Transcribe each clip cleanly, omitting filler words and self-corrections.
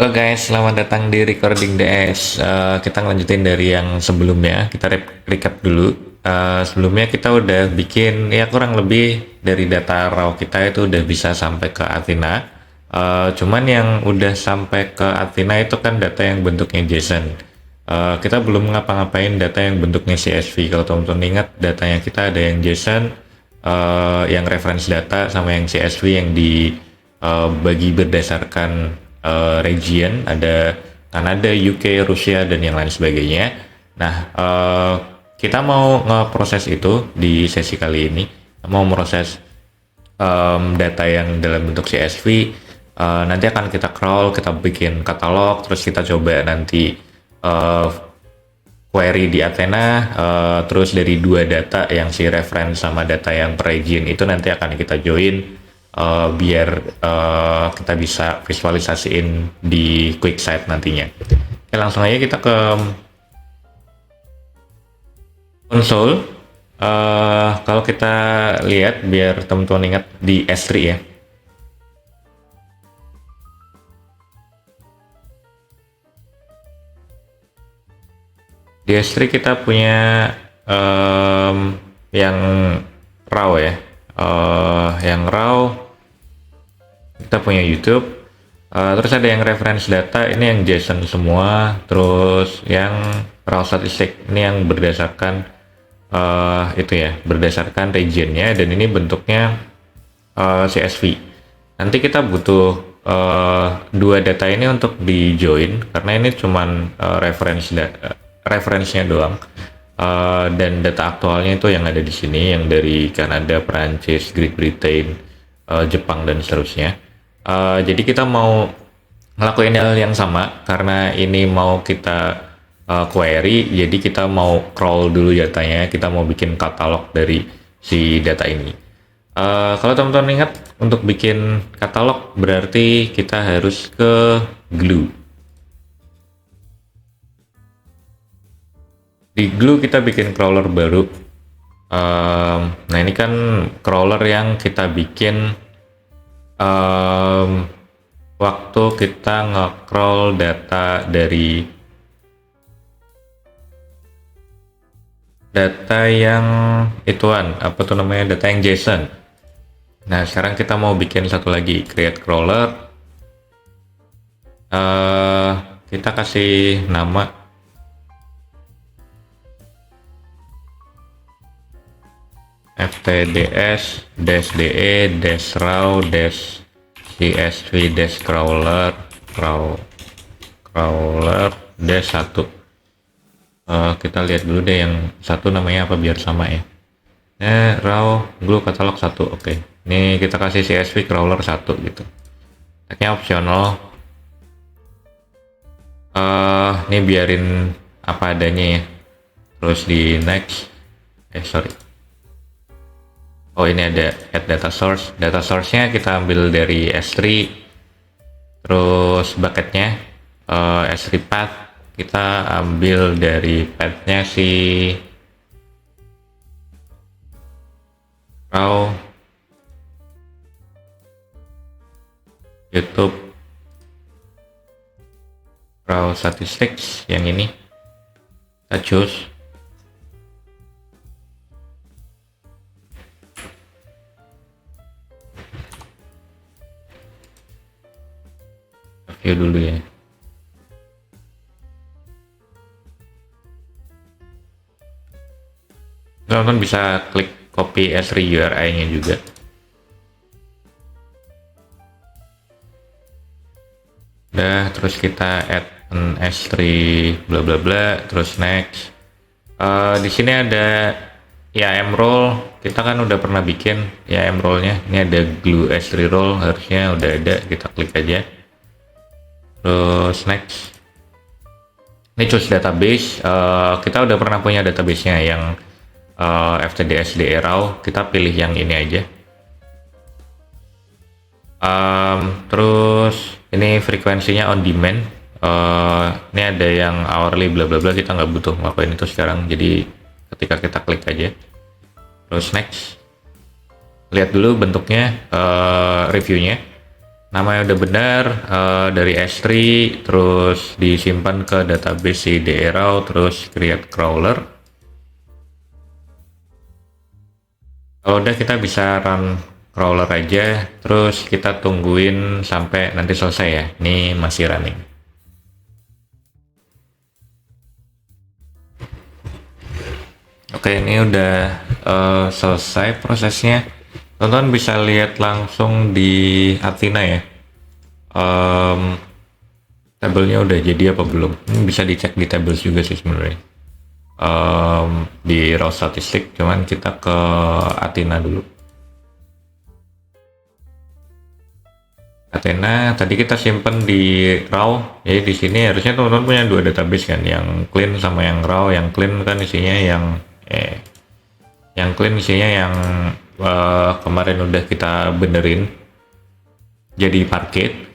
Halo guys, selamat datang di Recording DS. Kita ngelanjutin dari yang sebelumnya. Kita recap dulu. Sebelumnya kita udah bikin ya kurang lebih dari data raw kita itu udah bisa sampai ke Athena. Cuman yang udah sampai ke Athena itu kan data yang bentuknya JSON. Kita belum ngapa-ngapain data yang bentuknya CSV. Kalau teman-teman ingat datanya kita ada yang JSON, yang reference data sama yang CSV yang dibagi berdasarkan region, ada Kanada, UK, Rusia, dan yang lain sebagainya. Nah, kita mau ngeproses itu di sesi kali ini, mau proses data yang dalam bentuk CSV. Nanti akan kita crawl, kita bikin katalog, terus kita coba nanti query di Athena, terus dari dua data yang si reference sama data yang per region itu nanti akan kita join biar kita bisa visualisasiin di QuickSight nantinya. Oke, langsung aja kita ke konsol. Kalau kita lihat biar teman-teman ingat di S3 ya. Di S3 kita punya yang raw ya. Yang raw kita punya YouTube, terus ada yang reference data, ini yang JSON semua, terus yang raw statistik ini yang berdasarkan itu ya, berdasarkan regionnya, dan ini bentuknya CSV. Nanti kita butuh dua data ini untuk di join karena ini cuman reference-nya doang. Dan data aktualnya itu yang ada di sini, yang dari Kanada, Prancis, Great Britain, Jepang, dan seterusnya. Jadi kita mau ngelakuin hal yang sama karena ini mau kita query, jadi kita mau crawl dulu datanya, kita mau bikin katalog dari si data ini. Kalau teman-teman ingat, untuk bikin katalog berarti kita harus ke Glue. Di Glue kita bikin crawler baru. Nah ini kan crawler yang kita bikin waktu kita nge-crawl data dari data yang ituan, apa tuh namanya, data yang JSON. Nah sekarang kita mau bikin satu lagi, create crawler. Kita kasih nama ftds -de -raw -csv -crawler -1. Kita lihat dulu deh yang satu namanya apa biar sama ya. Raw glue katalog 1. Oke, ini kita kasih CSV crawler 1 gitu. Tagnya opsional. Ini biarin apa adanya ya. Terus di next. Sorry. Oh, ini ada add data source. Data source-nya kita ambil dari S3. Terus bucketnya S3 path kita ambil dari path-nya si raw YouTube raw statistics yang ini. Kita choose. View dulu ya. Teman-teman bisa klik copy S3 URI-nya juga. Udah, terus kita add an S3 bla bla bla, terus next. Di sini ada IAM role, kita kan udah pernah bikin IAM role-nya. Ini ada glue S3 role, harusnya udah ada, kita klik aja. Terus next. Ini choose database. Kita udah pernah punya database-nya yang ftds -de raw. Kita pilih yang ini aja. Terus ini frekuensinya on demand. Ini ada yang hourly bla bla bla, kita nggak butuh ngelakuin itu sekarang. Jadi ketika kita klik aja. Terus next. Lihat dulu bentuknya, reviewnya. namanya udah benar, dari S3 terus disimpan ke database si DE-RAW, terus create crawler. Kalau udah kita bisa run crawler aja, terus kita tungguin sampai nanti selesai ya. Ini masih running. Oke, ini udah selesai prosesnya. Teman-teman bisa lihat langsung di Athena ya. Tabelnya udah jadi apa belum? Ini bisa dicek di tables juga sih sebenarnya. Di raw statistik, cuman kita ke Athena dulu. Athena tadi kita simpen di raw, jadi di sini harusnya teman-teman punya dua database kan, yang clean sama yang raw. Yang clean kan isinya yang clean isinya yang kemarin udah kita benerin jadi parquet.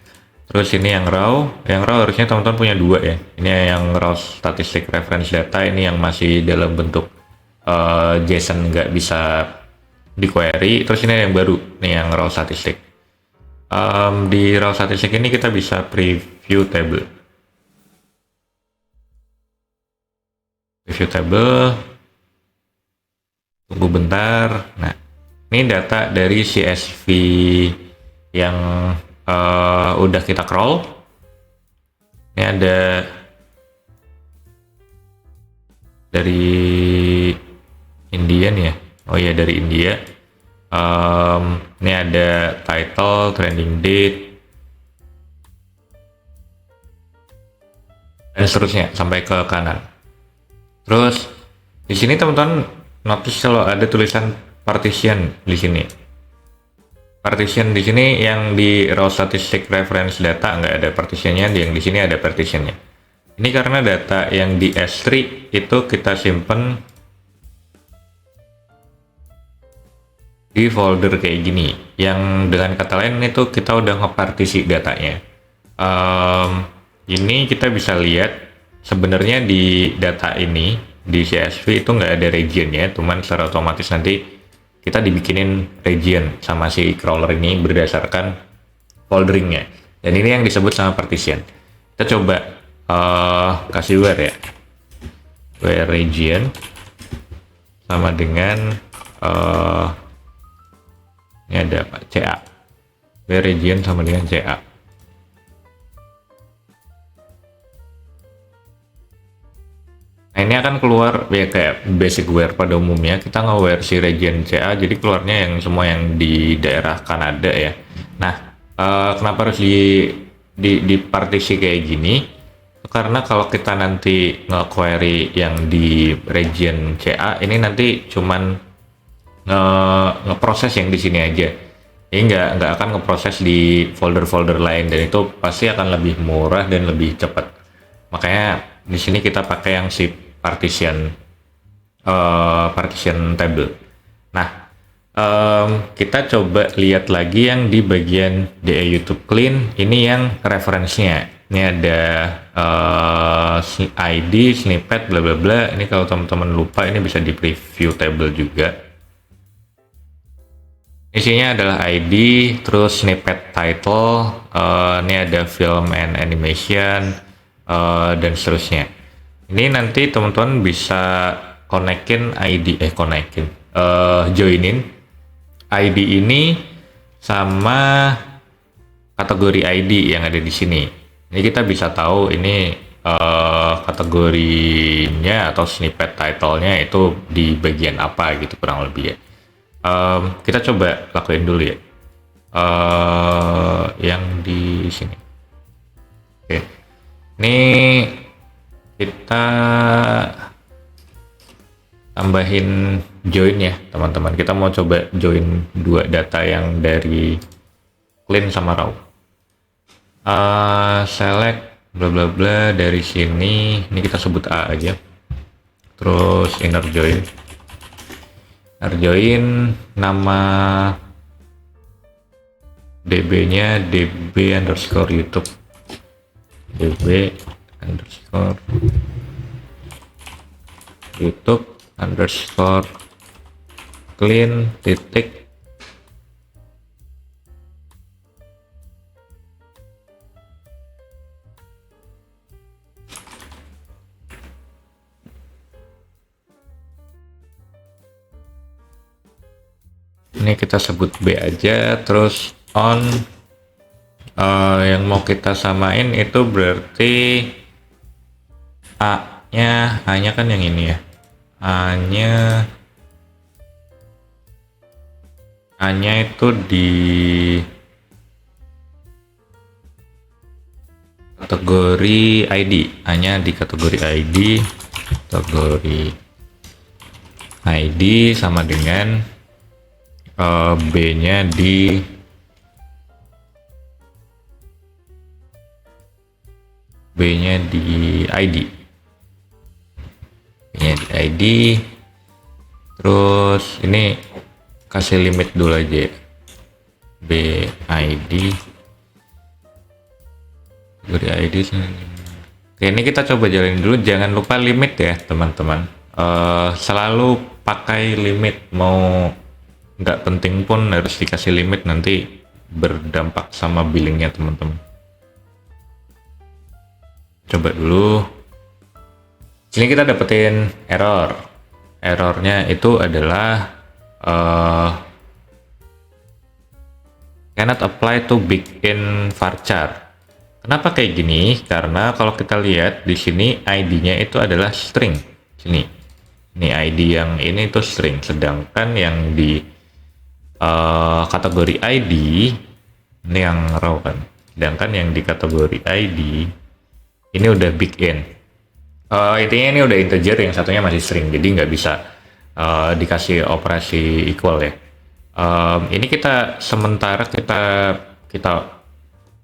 Terus ini yang raw harusnya teman-teman punya dua ya. Ini yang raw statistic reference data, ini yang masih dalam bentuk JSON, nggak bisa di query. Terus ini yang baru, nih yang raw statistic. Di raw statistic ini kita bisa preview table. Tunggu bentar. Nah, ini data dari CSV yang udah kita crawl. Ini ada dari Indian ya. Oh iya, dari India. Ini ada title, trending date, dan seterusnya sampai ke kanan. Terus di sini teman-teman notice kalau ada tulisan partition di sini. Partition di sini yang di raw statistic reference data nggak ada partitionnya, yang di sini ada partitionnya. Ini karena data yang di S3 itu kita simpen di folder kayak gini, yang dengan kata lain itu kita udah ngepartisi datanya. Ini kita bisa lihat sebenarnya di data ini di CSV itu nggak ada regionnya, cuman secara otomatis nanti kita dibikinin region sama si crawler ini berdasarkan folderingnya, dan ini yang disebut sama partition. Kita coba kasih where ya, where region sama dengan ini ada apa, CA, where region sama dengan CA. Nah, ini akan keluar ya kayak basic where pada umumnya, kita nge-where si region CA, jadi keluarnya yang semua yang di daerah Kanada ya. Nah, kenapa harus di partisi kayak gini? Karena kalau kita nanti nge-query yang di region CA, ini nanti cuman ngeproses yang di sini aja. Ini nggak akan ngeproses di folder-folder lain, dan itu pasti akan lebih murah dan lebih cepat. Makanya di sini kita pakai yang si partition table. Nah, kita coba lihat lagi yang di bagian DE YouTube clean. Ini yang referensinya. Ini ada ID, snippet, bla bla bla. Ini kalau teman-teman lupa, ini bisa di preview table juga. Isinya adalah ID, terus snippet title, ini ada film and animation, dan seterusnya. Ini nanti teman-teman bisa joinin ID ini sama kategori ID yang ada di sini. Ini kita bisa tahu ini kategorinya atau snippet title-nya itu di bagian apa gitu kurang lebih ya. Kita coba lakuin dulu ya, yang di sini. Oke, ini kita tambahin join ya teman-teman. Kita mau coba join dua data yang dari clean sama raw. Select bla bla bla dari sini. Ini kita sebut A aja. Terus inner join. Nama db-nya db_youtube, db_youtube_clean titik ini kita sebut B aja, terus on. Yang mau kita samain itu berarti A nya kan yang ini ya, A nya itu di kategori ID, A nya di kategori ID sama dengan B nya di ID, terus ini kasih limit dulu aja ya. BID kategori ID. Oke, ini kita coba jalanin dulu, jangan lupa limit ya teman-teman. Selalu pakai limit, mau nggak penting pun harus dikasih limit, nanti berdampak sama billingnya teman-teman. Coba dulu, sini kita dapetin errornya itu adalah cannot apply to begin varchar. Kenapa kayak gini? Karena kalau kita lihat di sini ID-nya itu adalah string. Sini, ini ID yang ini itu string, sedangkan yang di kategori ID ini yang raw kan. Sedangkan yang di kategori ID ini udah begin. Intinya ini udah integer, yang satunya masih string, jadi nggak bisa dikasih operasi equal ya. Ini kita sementara kita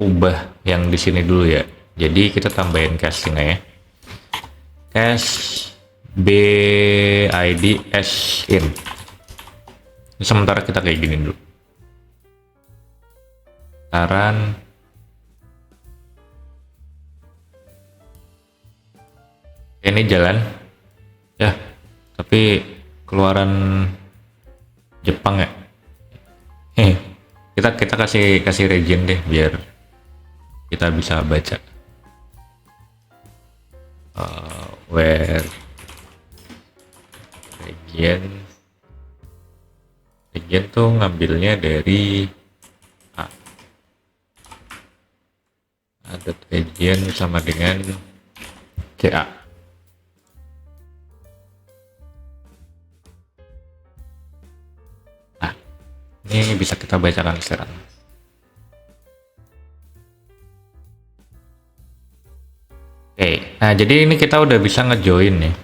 ubah yang di sini dulu ya. Jadi kita tambahin casing ya. Cache BID S in. Sementara kita kayak gini dulu. Saran ini jalan ya, tapi keluaran Jepang ya. Kita kasih region deh biar kita bisa baca. Where region tuh ngambilnya dari dot region sama dengan CA. Ini bisa kita bacakan sekarang. Oke, nah jadi ini kita udah bisa ngejoin nih,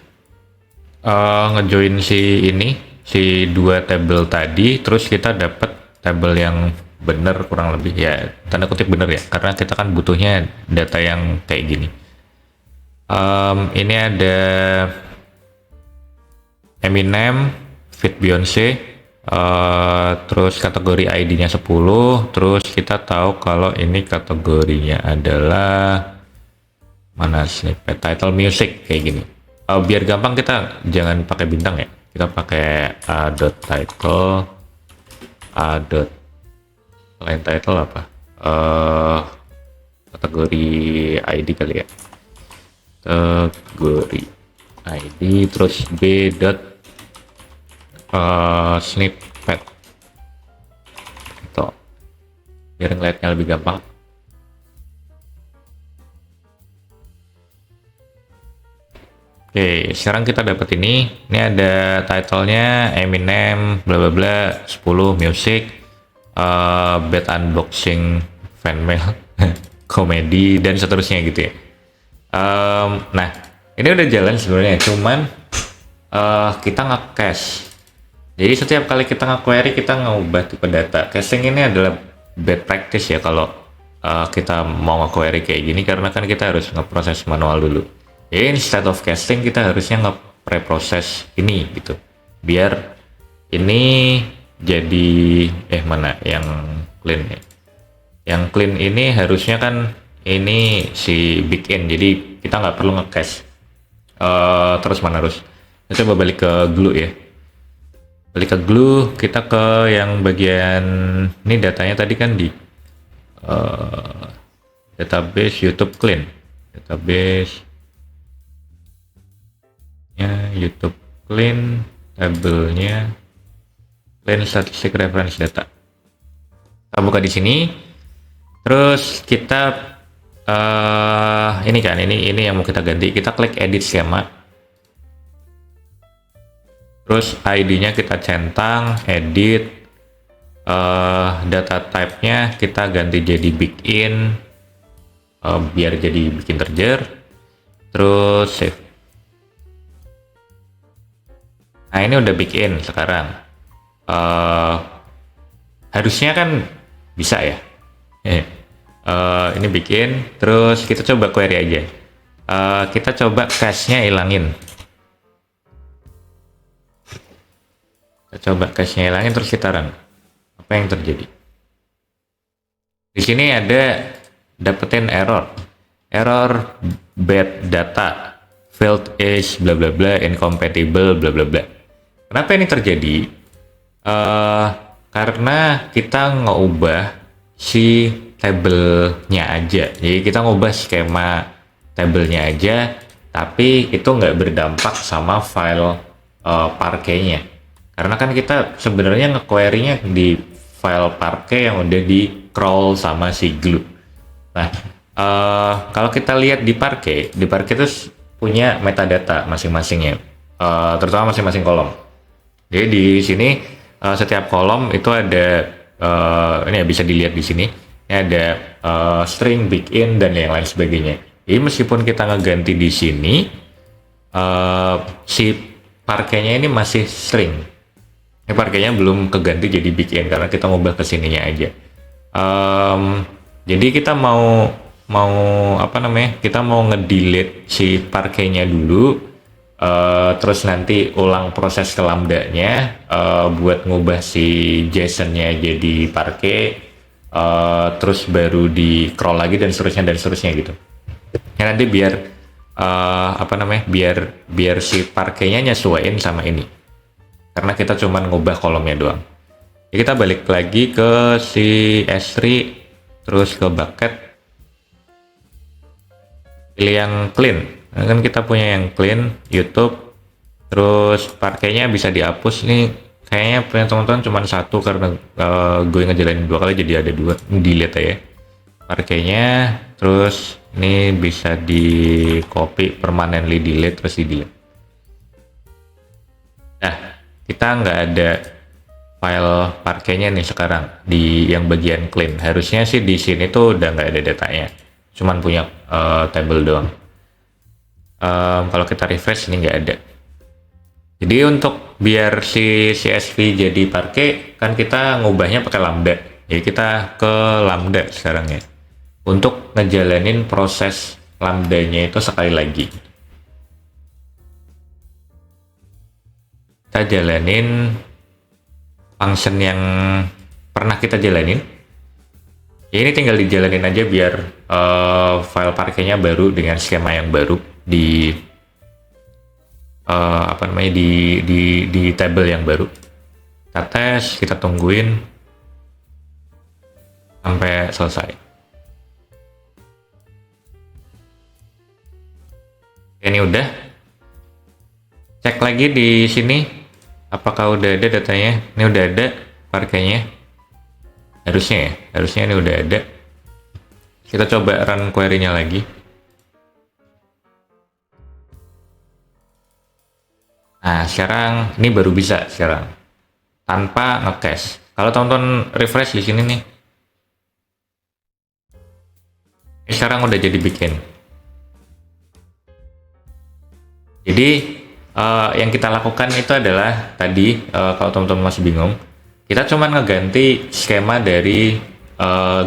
ngejoin si dua tabel tadi, terus kita dapat tabel yang bener, kurang lebih ya, tanda kutip bener ya, karena kita kan butuhnya data yang kayak gini. Ini ada Eminem, Fit Beyonce, terus kategori ID-nya 10, terus kita tahu kalau ini kategorinya adalah mana snippet title music kayak gini. Biar gampang kita jangan pakai bintang ya, kita pakai a.title, lain title apa, kategori ID kali ya, kategori ID, terus b dot snippet itu biar ngeliatnya lebih gampang. Oke, sekarang kita dapat ini ada titlenya Eminem bla bla bla 10 music, bad unboxing fan mail komedi dan seterusnya gitu ya. Nah ini udah jalan sebenarnya, cuman kita nge-cache. Jadi setiap kali kita nge-query kita ngubah tipe data. Caching ini adalah bad practice ya kalau kita mau nge-query kayak gini, karena kan kita harus ngeproses manual dulu. Ya, instead of casting kita harusnya nge-preproses ini gitu, biar ini jadi mana yang clean ya. Yang clean ini harusnya kan ini si begin, jadi kita nggak perlu nge-cache terus menerus. Kita coba balik ke glue ya. Balik ke glue, kita ke yang bagian ini, datanya tadi kan di database YouTube clean, database YouTube clean, tabelnya clean statistic reference data. Kita buka di sini, terus kita ini kan ini yang mau kita ganti. Kita klik edit skema, terus ID-nya kita centang, edit, data type-nya kita ganti jadi big in, biar jadi bikin integer, terus save. Nah ini udah big in sekarang. Harusnya kan bisa ya. Ini bikin, terus kita coba query aja. Kita coba cache-nya hilangin. Terus kita run. Apa yang terjadi? Di sini ada dapetin error bad data, failed is bla bla bla, incompatible bla bla bla. Kenapa ini terjadi? Karena kita ngubah si tabelnya aja. Jadi kita ngubah skema tabelnya aja, tapi itu nggak berdampak sama file Parquet-nya. Karena kan kita sebenarnya nge-query-nya di file Parquet yang udah di crawl sama si glue. Nah, kalau kita lihat di Parquet itu punya metadata masing-masingnya, terutama masing-masing kolom. Jadi di sini setiap kolom itu ada ini ya, bisa dilihat di sini. Ini ada string, big in, dan yang lain sebagainya. Jadi meskipun kita ngeganti di sini, si Parquet-nya ini masih string. Ini Parquet-nya belum keganti jadi big in karena kita ngubah ke sininya aja. Jadi kita mau apa namanya? Kita mau ngedelete si Parquet-nya dulu. Terus nanti ulang proses ke lambda-nya buat ngubah si JSON-nya jadi Parquet, terus baru di crawl lagi dan seterusnya gitu. Ya nanti biar apa namanya? Biar si Parquet-nya nyesuaiin sama ini. Karena kita cuma ngubah kolomnya doang. Jadi kita balik lagi ke si S3, terus ke bucket, pilih yang clean. Nah, kan kita punya yang clean YouTube, terus Parquet-nya bisa dihapus. Nih kayaknya punya teman-teman cuma satu karena gue ngejalanin 2 kali jadi ada 2, delete ya Parquet-nya. Terus ini bisa di copy, permanently delete, terus di delete. Nah kita nggak ada file Parquet-nya nih sekarang di yang bagian clean. Harusnya sih di sini tuh udah nggak ada datanya, cuman punya table doang. Kalau kita refresh ini nggak ada. Jadi untuk biar si CSV jadi Parquet kan kita ngubahnya pakai lambda. Jadi kita ke lambda sekarang ya. Untuk ngejalanin proses lambdanya itu sekali lagi. Kita jalanin function yang pernah kita jalanin. Ya ini tinggal dijalanin aja biar file Parquet-nya baru dengan skema yang baru di apa namanya di table yang baru. Kita tes, kita tungguin sampai selesai. Ini udah. Cek lagi di sini apakah udah ada datanya. Ini udah ada Parquet-nya. Harusnya ini udah ada. Kita coba run query-nya lagi. Nah, sekarang ini baru bisa sekarang tanpa nge-cache. Kalau teman-teman refresh di sini nih, ini sekarang udah jadi bikin. Jadi yang kita lakukan itu adalah tadi kalau teman-teman masih bingung, kita cuma ngeganti skema dari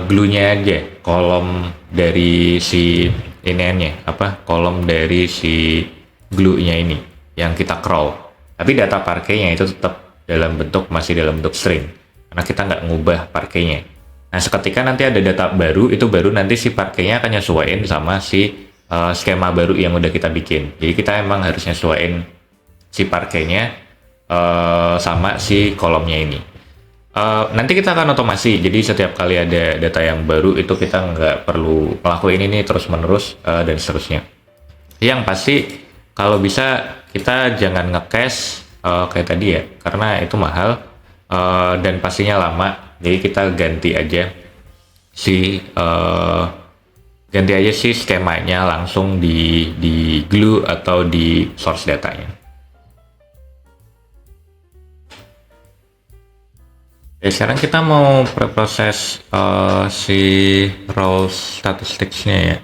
glue-nya aja, kolom dari si ini kolom dari si glue-nya ini yang kita crawl, tapi data Parquet-nya itu tetap masih dalam bentuk string karena kita nggak ngubah Parquet-nya. Nah seketika nanti ada data baru, itu baru nanti si Parquet-nya akan nyesuaiin sama si skema baru yang udah kita bikin. Jadi kita emang harus nyesuaiin si Parquet-nya sama si kolomnya ini. Nanti kita akan otomasi, jadi setiap kali ada data yang baru itu kita nggak perlu ngelakuin ini terus menerus dan seterusnya. Yang pasti kalau bisa kita jangan nge-cache kayak tadi ya, karena itu mahal. dan pastinya lama. Jadi kita ganti aja sih skemanya langsung di glue atau di source datanya. Oke, sekarang kita mau preproses si raw statistics-nya ya.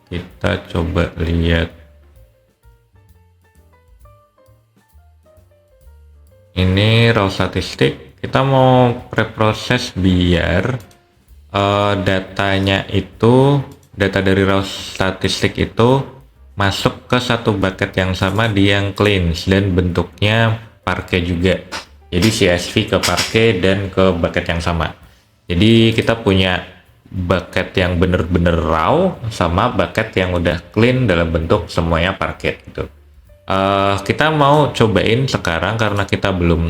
Kita coba lihat. Ini raw statistik, kita mau preproses biar data dari raw statistik itu masuk ke satu bucket yang sama di yang cleanse dan bentuknya parquet juga. Jadi CSV ke parquet dan ke bucket yang sama. Jadi kita punya bucket yang bener-bener raw sama bucket yang udah clean dalam bentuk semuanya parquet gitu. Kita mau cobain sekarang karena kita belum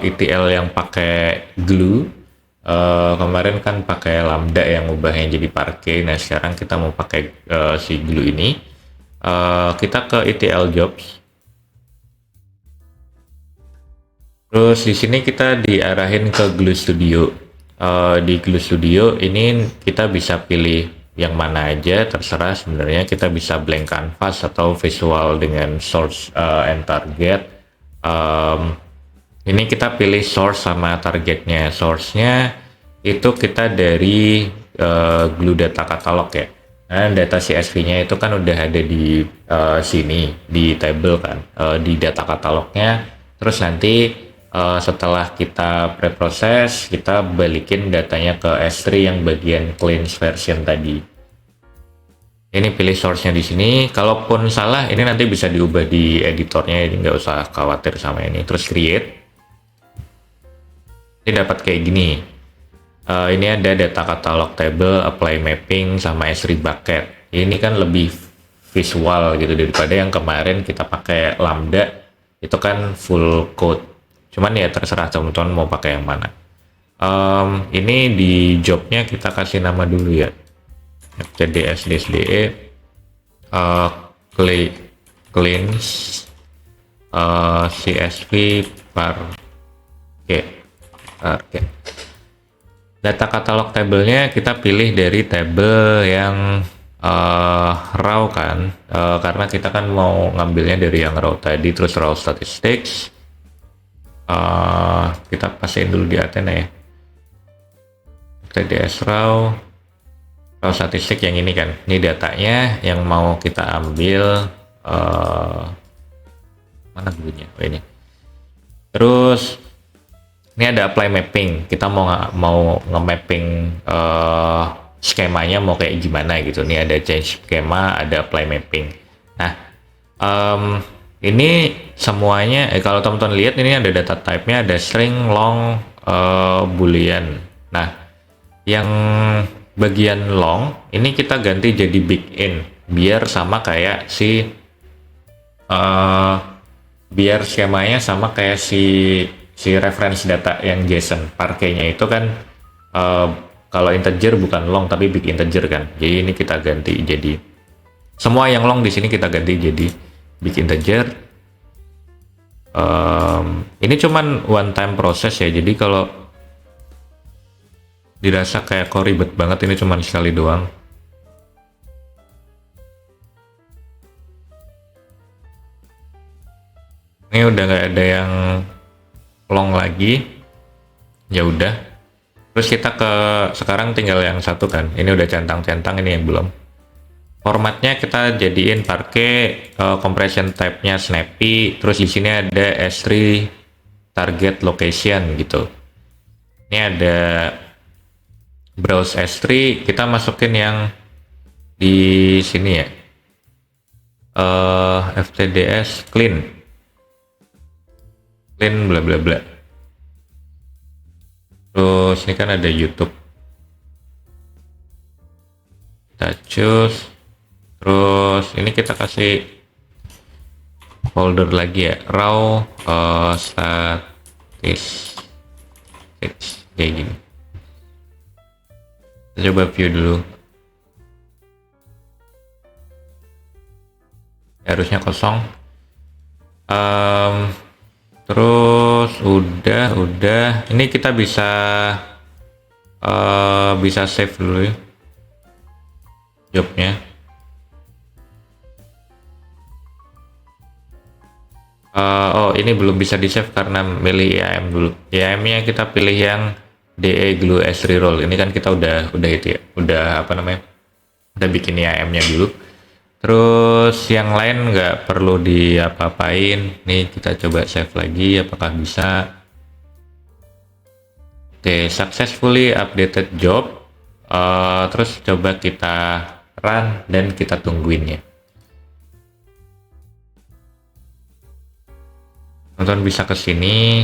ETL yang pakai glue. Kemarin kan pakai lambda yang ubahnya jadi parquet. Nah sekarang kita mau pakai si glue ini. Kita ke ETL jobs. Terus di sini kita diarahin ke Glue Studio. Di Glue Studio ini kita bisa pilih yang mana aja, terserah sebenarnya. Kita bisa blank canvas atau visual dengan source and target. Ini kita pilih source sama targetnya. Source-nya itu kita dari Glue Data Catalog ya. Nah, data CSV-nya itu kan udah ada di sini di table kan, di data katalognya. Terus nanti setelah kita preproses, kita balikin datanya ke S3 yang bagian cleanse version tadi. Ini pilih source-nya di sini. Kalaupun salah, ini nanti bisa diubah di editornya, jadi nggak usah khawatir sama ini. Terus create. Ini dapat kayak gini. Ini ada data katalog table, apply mapping, sama S3 bucket. Ini kan lebih visual gitu daripada yang kemarin kita pakai lambda. Itu kan full code. Cuman ya terserah teman-teman mau pakai yang mana. Ini di jobnya kita kasih nama dulu ya. FTDS-DSDE cleanse CSV parquet. Data katalog tabelnya kita pilih dari tabel yang raw kan, karena kita kan mau ngambilnya dari yang raw tadi. Terus raw statistics kita pastiin dulu di Athena ya, TDS raw statistik yang ini kan, ini datanya yang mau kita ambil. Mana dulunya? Oh ini. Terus ini ada apply mapping, kita mau nge-mapping skemanya mau kayak gimana gitu. Ini ada change skema, ada apply mapping. Nah ini semuanya kalau teman-teman lihat ini ada data type-nya, ada string, long, boolean. Nah yang bagian long ini kita ganti jadi big in biar sama kayak biar skemanya sama kayak si reference data yang JSON parquet-nya itu kan kalau integer bukan long tapi big integer kan. Jadi ini kita ganti jadi semua yang long di sini kita ganti jadi big integer. Ini cuman one time proses ya, jadi kalau dirasa kayak kok ribet banget, ini cuman sekali doang. Ini udah nggak ada yang long lagi, ya udah. Terus kita sekarang tinggal yang satu kan, ini udah centang-centang, ini yang belum. Formatnya kita jadiin parquet, compression type-nya snappy, terus di sini ada S3 target location gitu. Ini ada browse S3, kita masukin yang di sini ya, FTDS clean bla bla bla. Terus ini kan ada YouTube, kita choose. Terus ini kita kasih folder lagi ya, raw statistics kayak gini. Kita coba view dulu, harusnya kosong. Terus udah. Ini kita bisa save dulu ya jobnya. Oh, ini belum bisa di save karena milih IAM dulu. IAM-nya kita pilih yang DE Glue as Reroll. Ini kan kita udah itu ya, udah apa namanya, udah bikin IAM-nya dulu. Terus yang lain nggak perlu diapa-apain. Nih kita coba save lagi, apakah bisa? Oke, successfully updated job. Terus coba kita run dan kita tungguin ya. Teman-teman bisa ke sini.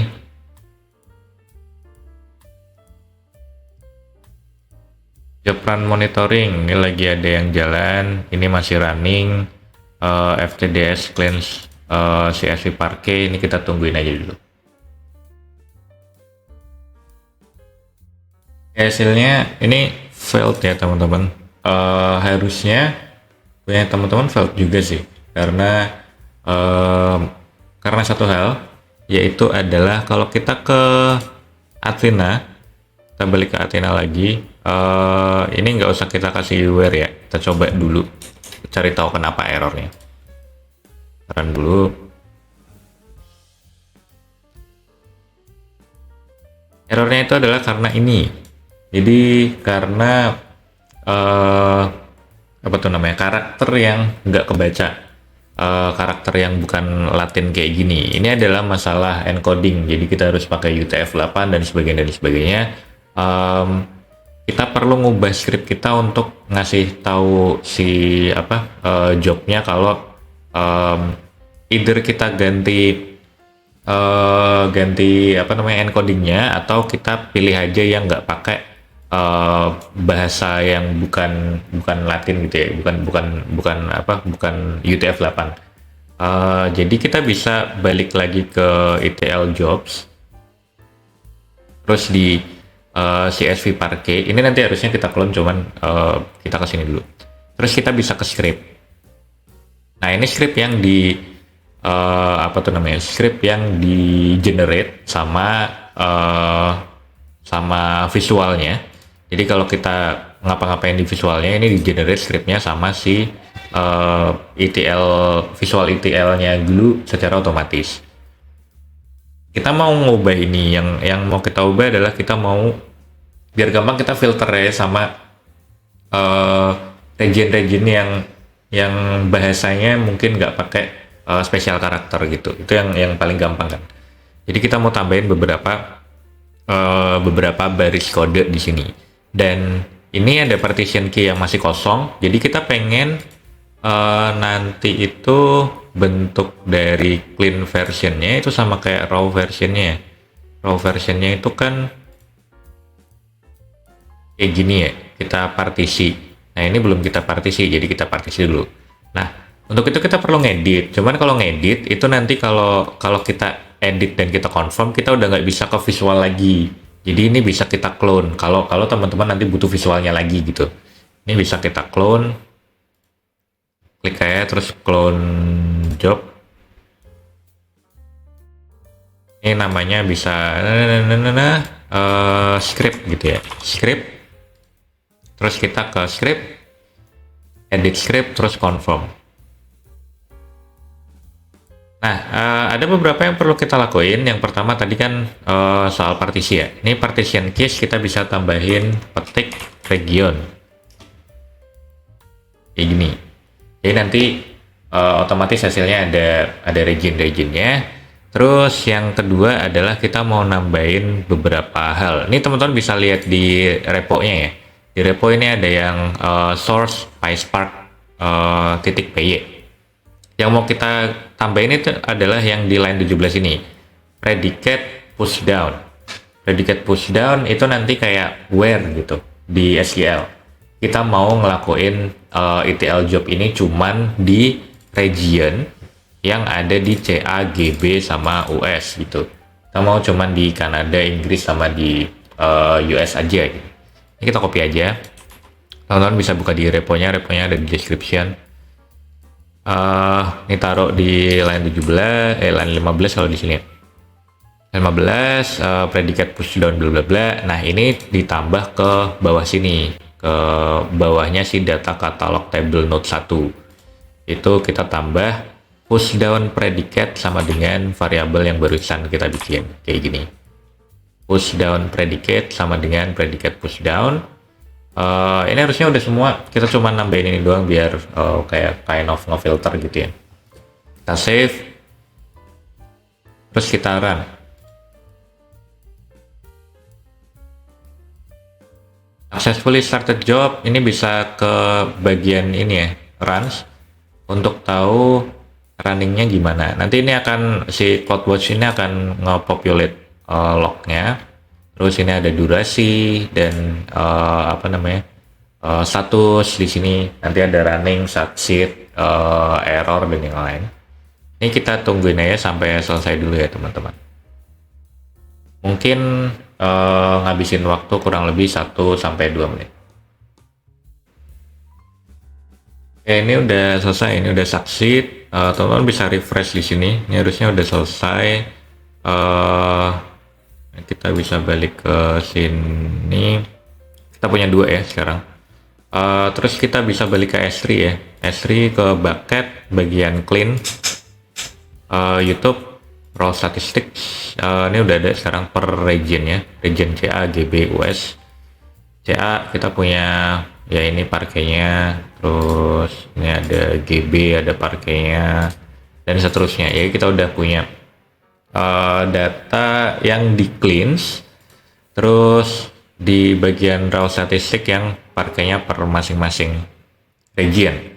Job run monitoring, ini lagi ada yang jalan, ini masih running. FTDS cleanse CSV Parquet, ini kita tungguin aja dulu. Hasilnya ini failed ya teman-teman. Harusnya punya teman-teman failed juga sih, karena satu hal, yaitu adalah kalau kita ke Athena, kita balik ke Athena lagi, ini nggak usah kita kasih where ya, kita coba dulu cari tahu kenapa errornya. Run dulu. Errornya itu adalah karena ini, jadi karena apa tuh namanya, karakter yang nggak kebaca. Karakter yang bukan Latin kayak gini. Ini adalah masalah encoding. Jadi kita harus pakai UTF-8 dan sebagainya. Kita perlu ngubah script kita untuk ngasih tahu si jobnya kalau either kita ganti apa namanya encodingnya, atau kita pilih aja yang nggak pakai bahasa yang bukan Latin gitu ya, bukan UTF-8. Jadi kita bisa balik lagi ke ETL jobs, terus di CSV Parquet ini nanti harusnya kita clone, cuman kita kesini dulu. Terus kita bisa ke script. Nah ini script yang script yang di generate sama visualnya. Jadi kalau kita ngapa-ngapain di visualnya, ini di generate scriptnya sama si visual ETL-nya Glue secara otomatis. Kita mau ngubah ini, yang mau kita ubah adalah kita mau biar gampang kita filter ya sama region-region yang bahasanya mungkin nggak pakai spesial karakter gitu. Itu yang paling gampang kan. Jadi kita mau tambahin beberapa baris kode di sini. Dan ini ada partition key yang masih kosong, jadi kita pengen nanti itu bentuk dari clean versionnya itu sama kayak raw versionnya. Raw versionnya itu kan kayak gini ya, kita partisi. Nah ini belum kita partisi, jadi kita partisi dulu. Nah untuk itu kita perlu ngedit, cuman kalau ngedit itu nanti kalau kita edit dan kita confirm, kita udah nggak bisa ke visual lagi. Jadi ini bisa kita clone kalau teman-teman nanti butuh visualnya lagi gitu. Ini bisa kita clone, klik aja terus clone job. Ini namanya bisa script gitu ya, script. Terus kita ke script, edit script, terus confirm. Nah, ada beberapa yang perlu kita lakuin. Yang pertama tadi kan soal partisi ya. Ini partition case kita bisa tambahin petik region. Kayak gini. Jadi nanti otomatis hasilnya ada region-regionnya. Terus yang kedua adalah kita mau nambahin beberapa hal. Ini teman-teman bisa lihat di repo-nya ya. Di repo ini ada yang source PySpark .py. Yang mau kita tambahin itu adalah yang di line 17 ini, predicate pushdown. Predicate pushdown itu nanti kayak where gitu di SQL. Kita mau ngelakuin ETL job ini cuman di region yang ada di CA, GB, sama US gitu. Kita mau cuman di Kanada, Inggris, sama di US aja gitu. Ini kita copy aja. Teman-teman bisa buka di reponya ada di description. Ini taruh di line 17, line 15 kalau di sini. 15 predikat pushdown bla bla bla. Nah, ini ditambah ke bawah sini, ke bawahnya si data katalog table node 1. Itu kita tambah pushdown predikat sama dengan variabel yang barusan kita bikin kayak gini. Pushdown predikat sama dengan predikat pushdown. Ini harusnya udah semua, kita cuma nambahin ini doang biar kayak kind of ngefilter gitu ya. Kita save, terus kita run. Successfully started job, ini bisa ke bagian ini ya, runs, untuk tahu runningnya gimana. Nanti ini akan, si CloudWatch ini akan nge-populate lognya. Terus ini ada durasi dan status di sini. Nanti ada running, succeed, error dan yang lain. Ini kita tungguin aja sampai selesai dulu ya teman-teman. Mungkin ngabisin waktu kurang lebih 1-2 menit. Oke, ini udah selesai, ini udah succeed. Teman-teman bisa refresh di sini. Ini harusnya udah selesai. Kita bisa balik ke sini. Kita punya 2 ya sekarang. Terus kita bisa balik ke S3 ya. S3 ke bucket bagian clean, YouTube raw statistics. Ini udah ada sekarang per region ya, region CA, GB, US. CA kita punya ya ini parkenya, terus ini ada GB, ada parkenya, dan seterusnya ya. Kita udah punya data yang di cleanse, terus di bagian raw statistik yang parkenya per masing-masing region.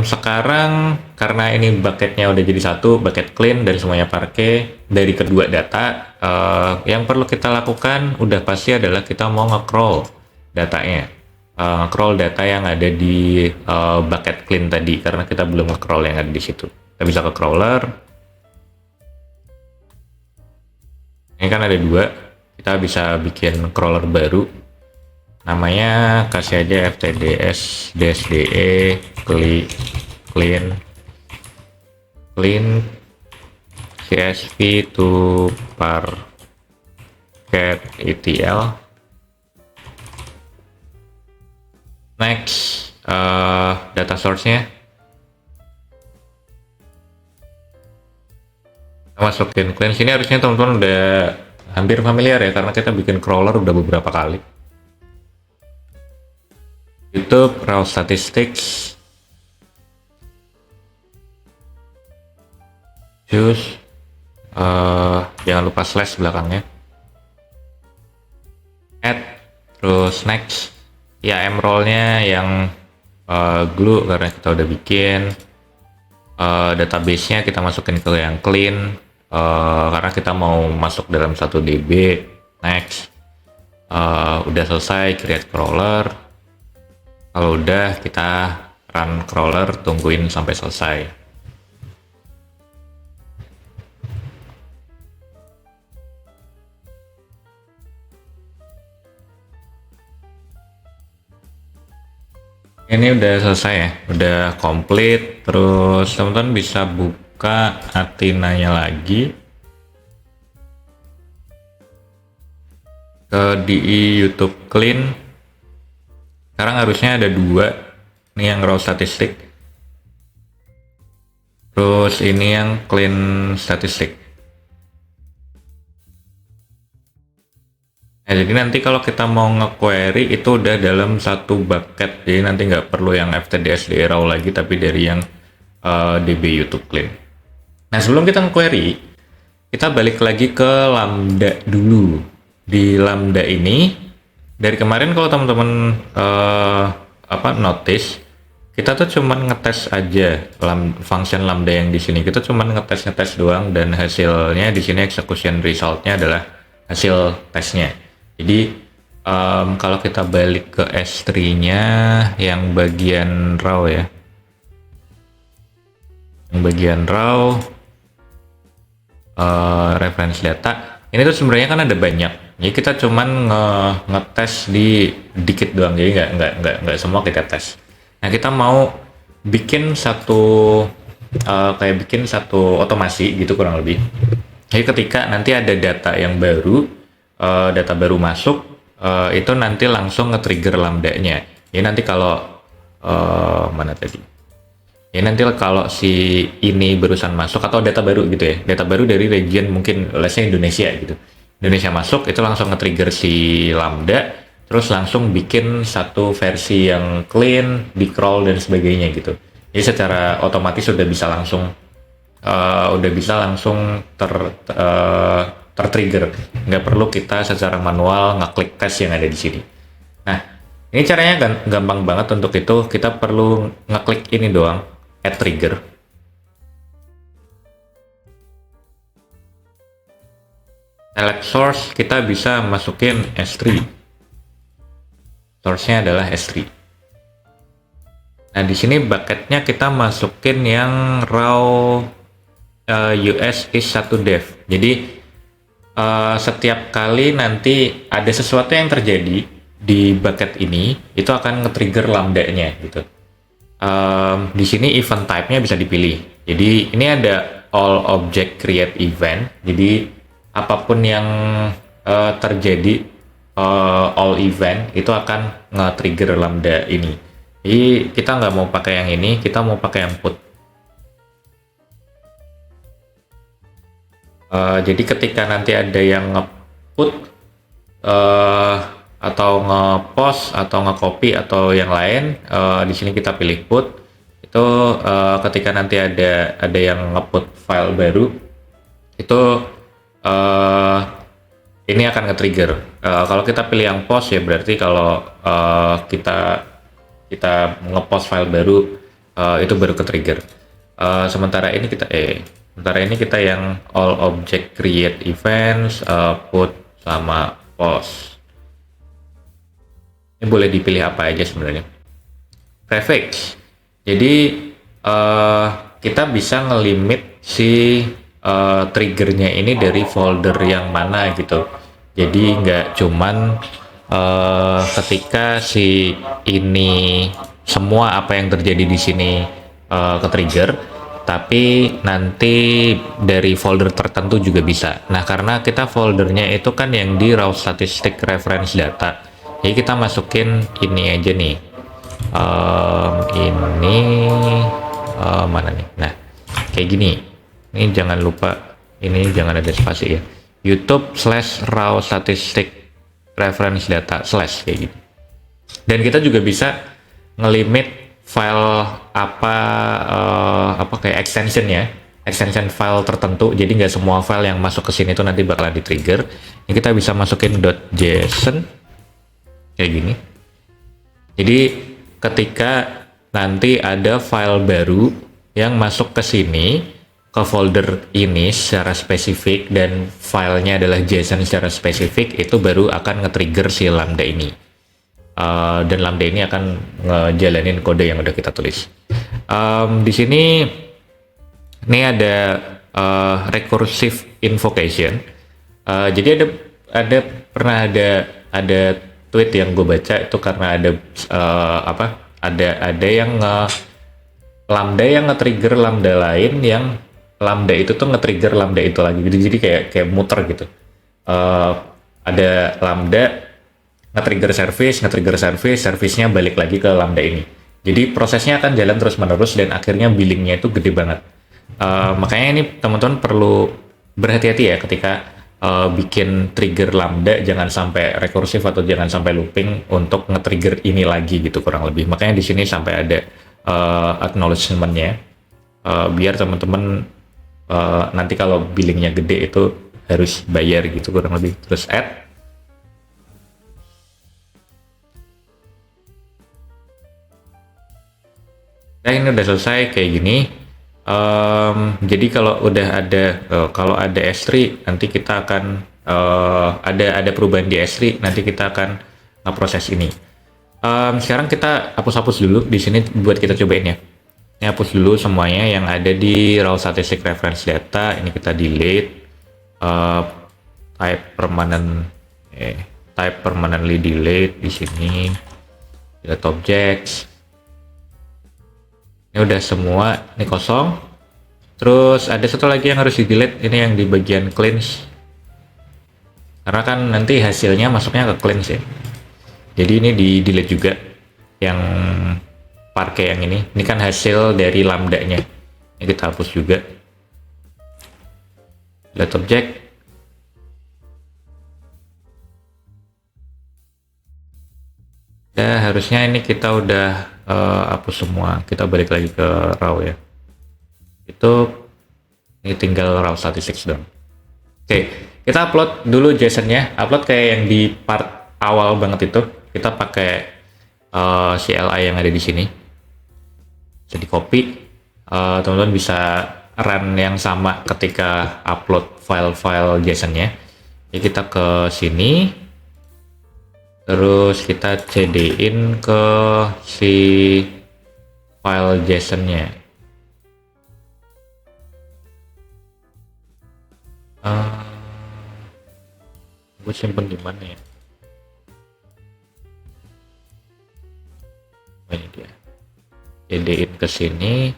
Sekarang karena ini bucketnya udah jadi satu, bucket clean dari semuanya parke dari kedua data, yang perlu kita lakukan udah pasti adalah kita mau nge-crawl datanya, nge-crawl data yang ada di bucket clean tadi, karena kita belum nge-crawl yang ada di situ. Kita bisa ke crawler, ini kan ada 2, kita bisa bikin crawler baru. Namanya kasih aja ftds dsde clean csv to parquet etl. Next, data source-nya masukin clean. Sini harusnya teman-teman udah hampir familiar ya, karena kita bikin crawler udah beberapa kali. YouTube raw statistics, choose, jangan lupa slash belakangnya, add, terus next ya. mRole-nya yang glue karena kita udah bikin. Database-nya kita masukin ke yang clean, karena kita mau masuk dalam 1 DB. Next, udah selesai create crawler. Kalau udah, kita run crawler, tungguin sampai selesai. Ini udah selesai ya, udah komplit. Terus teman-teman bisa buka Athena-nya lagi ke DI YouTube clean. Sekarang harusnya ada 2, ini yang raw statistik, terus ini yang clean statistik. Nah, jadi nanti kalau kita mau nge-query itu udah dalam satu bucket, jadi nanti nggak perlu yang ftdsde raw lagi, tapi dari yang db YouTube clean. Nah, sebelum kita nge-query, kita balik lagi ke Lambda dulu. Di Lambda ini, dari kemarin kalau teman-teman notice, kita tuh cuman ngetes aja function Lambda yang di sini. Kita cuman ngetes doang, dan hasilnya di sini execution resultnya adalah hasil tesnya. Jadi kalau kita balik ke S3-nya yang bagian raw ya, yang bagian raw reference data, ini tuh sebenarnya kan ada banyak. Jadi kita cuman ngetes di dikit doang, jadi nggak semua kita tes. Nah, kita mau bikin satu kayak bikin satu otomasi gitu kurang lebih. Jadi ketika nanti ada data yang baru, data baru masuk, itu nanti langsung nge-trigger lambda-nya. Jadi nanti kalau mana tadi? Ya nanti kalau si ini barusan masuk atau data baru gitu ya, data baru dari region mungkin let's say Indonesia gitu. Indonesia masuk itu langsung nge-trigger si lambda, terus langsung bikin satu versi yang clean, di crawl dan sebagainya gitu. Jadi secara otomatis udah bisa langsung tertrigger, nggak perlu kita secara manual ngeklik tes yang ada di sini. Nah, ini caranya gampang banget. Untuk itu kita perlu ngeklik ini doang, add trigger. Select source, kita bisa masukin S3. Source-nya adalah S3. Nah, di sini bucketnya kita masukin yang raw US is 1 dev. Jadi setiap kali nanti ada sesuatu yang terjadi di bucket ini, itu akan nge-trigger lambda-nya gitu. Di sini event type-nya bisa dipilih. Jadi ini ada all object create event. Jadi apapun yang terjadi all event itu akan nge-trigger lambda ini. Jadi kita nggak mau pakai yang ini, kita mau pakai yang put. Jadi ketika nanti ada yang nge-put atau nge-post atau nge-copy atau yang lain, di sini kita pilih put. Itu ketika nanti ada yang nge-put file baru, itu ini akan nge-trigger. Kalau kita pilih yang post ya berarti kalau kita nge-post file baru, itu baru ke-trigger. Sementara ini kita yang all object create events, put sama post. Ini boleh dipilih apa aja sebenarnya. Prefix. Jadi kita bisa ngelimit si triggernya ini dari folder yang mana gitu. Jadi nggak cuman ketika si ini semua apa yang terjadi di sini ke-trigger, tapi nanti dari folder tertentu juga bisa. Nah, karena kita foldernya itu kan yang di raw statistic reference data, jadi kita masukin ini aja nih. Ini mana nih? Nah, kayak gini. Ini jangan lupa, ini jangan ada spasi ya. YouTube/raw statistic reference data / kayak gitu. Dan kita juga bisa ngelimit file apa kayak extension file tertentu. Jadi nggak semua file yang masuk ke sini itu nanti bakalan di trigger. Ini kita bisa masukin .json kayak gini. Jadi ketika nanti ada file baru yang masuk ke sini, ke folder ini secara spesifik, dan filenya adalah JSON secara spesifik, itu baru akan nge-trigger si lambda ini. Dan lambda ini akan ngejalanin kode yang udah kita tulis. Di sini ini ada recursive invocation. Jadi pernah ada tweet yang gue baca itu karena ada yang lambda yang nge-trigger lambda lain, yang lambda itu tuh nge-trigger lambda itu lagi. Jadi kayak muter gitu. Ada lambda nge-trigger service-nya balik lagi ke lambda ini. Jadi prosesnya akan jalan terus-menerus dan akhirnya billingnya itu gede banget. Makanya ini teman-teman perlu berhati-hati ya ketika bikin trigger lambda, jangan sampai rekursif atau jangan sampai looping untuk nge-trigger ini lagi gitu kurang lebih. Makanya di sini sampai ada acknowledgement-nya, biar teman-teman nanti kalau billingnya gede itu harus bayar gitu kurang lebih. Terus add. Nah, ini udah selesai kayak gini. Jadi kalau udah ada S3, nanti kita akan ada perubahan di S3, nanti kita akan ngeproses ini. Sekarang kita hapus dulu di sini buat kita cobain ya. Ini hapus dulu semuanya yang ada di raw statistic reference data. Ini kita delete. Type permanently delete di sini. Delete objects. Ini udah semua, ini kosong. Terus ada satu lagi yang harus di delete, ini yang di bagian cleanse, karena kan nanti hasilnya masuknya ke cleanse ya. Jadi ini di delete juga yang parquet yang ini kan hasil dari lambdanya, ini kita hapus juga. Delete object. Ya harusnya ini kita udah hapus semua, kita balik lagi ke raw ya. Itu ini tinggal raw statistics dong. Oke, kita upload dulu JSON-nya, upload kayak yang di part awal banget itu. Kita pakai CLI yang ada di sini. Bisa di copy, teman-teman bisa run yang sama ketika upload file-file JSON-nya. Jadi kita ke sini, terus kita cd-in ke si file JSON-nya. Gue simpen di mana ya? Oh, ini dia. Cd-in ke sini.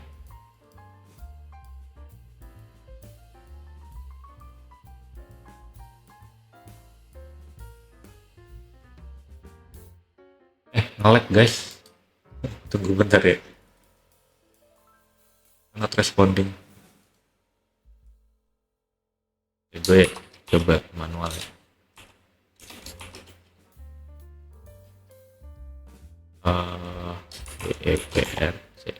Nge-lag guys. Tunggu bentar ya. Not responding. Gue coba manual ya. DEPRC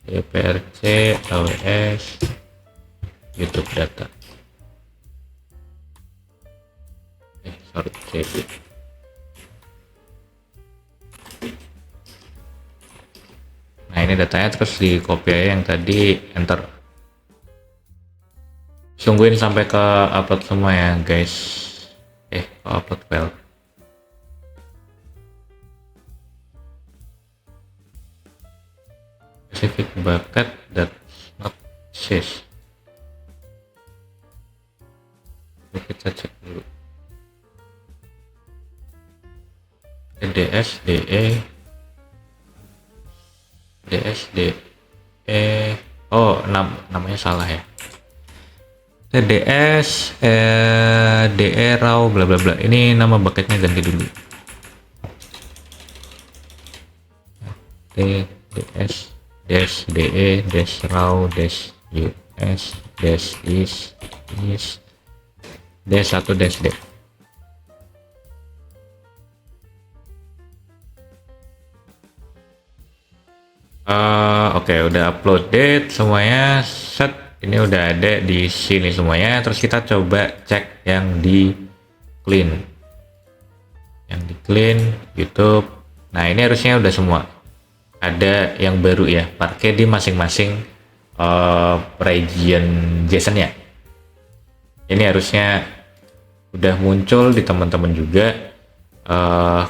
DEPRC AWS YouTube data sorry CB. Nah ini datanya, terus di copy aja yang tadi, enter. Tungguin sampai ke upload semua ya guys. Ke upload file. Specific bucket that's not sys. Kita cek dulu. DSDE oh namanya salah ya. TDS DE raw bla bla bla. Ini nama bucketnya ganti dulu. TDS dash DE dash raw dash US dash is dash 1 dash D. Oke, udah uploaded semuanya, set. Ini udah ada di sini semuanya. Terus kita coba cek yang di clean, YouTube. Nah ini harusnya udah semua. Ada yang baru ya, pakai di masing-masing region JSON-nya. Ini harusnya udah muncul di teman-teman juga.